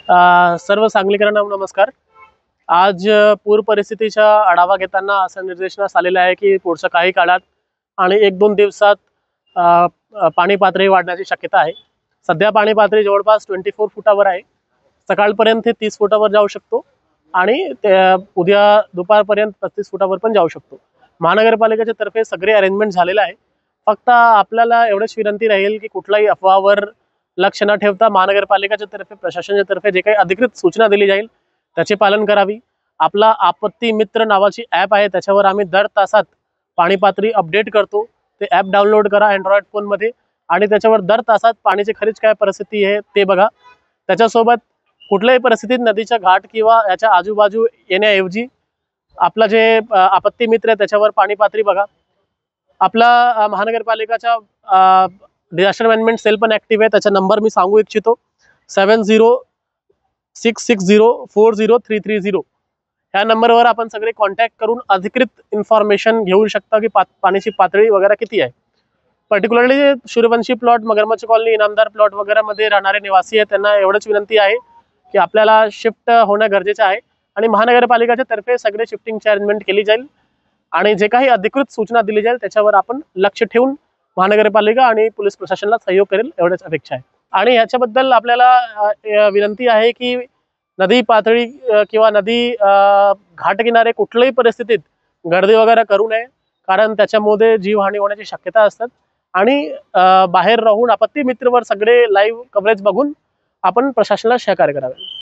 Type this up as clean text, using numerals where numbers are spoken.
सर्व सांगलीकरांना नमस्कार। आज पूर परिस्थितीचा आढावा घेताना असं निर्देशनास आलेलं आहे की पुढच्या काही काळात आणि 1-2 दिवसात पाणी पातळी वाढण्याची शक्यता आहे। सध्या पाणी पातळी जवळपास 24 फुटावर आहे। सकाळपर्यंत ते 30 फुटावर जाऊ शकतो आणि उद्या दुपारपर्यंत 35 फुटावर पण जाऊ शकतो। महानगरपालिकेच्या तर्फे सगळे अरेंजमेंट झालेले आहे। फक्त आपल्याला एवढीच विनंती राहील की कुठल्याही अफवावर लक्ष न ठेवता महानगरपालिकेच्या तर्फे प्रशासनाच्या तर्फे जे काही अधिकृत सूचना दिली जाईल त्याचे पालन करावी। आपला आपत्ती मित्र नावाची ॲप आहे, त्याच्यावर आम्ही दर तासात पाणी पातळी अपडेट करतो। ते ॲप डाउनलोड करा अँड्रॉइड फोनमध्ये आणि त्याच्यावर दर तासात पाण्याची खरीच काय परिस्थिती आहे ते बघा। त्याच्यासोबत कुठल्याही परिस्थितीत नदीच्या घाट किंवा याच्या आजूबाजू येण्याऐवजी आपला जे आपत्ती मित्र आहे त्याच्यावर पाणी पातळी बघा। आपला महानगरपालिकाचा डिझास्टर मॅनेजमेंट सेल पण ॲक्टिव्ह आहे। त्याचा नंबर मी सांगू इच्छितो 7066040330। ह्या नंबरवर आपण सगळे कॉन्टॅक्ट करून अधिकृत इन्फॉर्मेशन घेऊ शकता की पाण्याची पातळी वगैरे किती आहे। पर्टिक्युलरली सूर्यवंशी प्लॉट, मगरमच्छ कॉलनी, इनामदार प्लॉट वगैरे मध्ये राहणारे निवासी आहेत त्यांना एवढंच विनंती आहे की आपल्याला शिफ्ट होणं गरजेचं आहे आणि महानगरपालिकेच्या तर्फे सगळे शिफ्टिंगची अरेंजमेंट केली जाईल आणि जे काही अधिकृत सूचना दिली जाईल त्याच्यावर आपण लक्ष ठेवून महानगरपालिका आणि पोलीस प्रशासनाला सहयोग करेल एवढीच अपेक्षा आहे। आणि याच्याबद्दल आपल्याला विनंती आहे की नदी पातळी किंवा नदी घाट किनारे कुठल्याही परिस्थितीत गर्दी वगैरे करू नये, कारण त्याच्यामध्ये जीवहानी होण्याची शक्यता असतात। आणि बाहेर राहून आपत्ती मित्रवर सगळे लाईव्ह कव्हरेज बघून आपण प्रशासनाला सहकार्य करावे।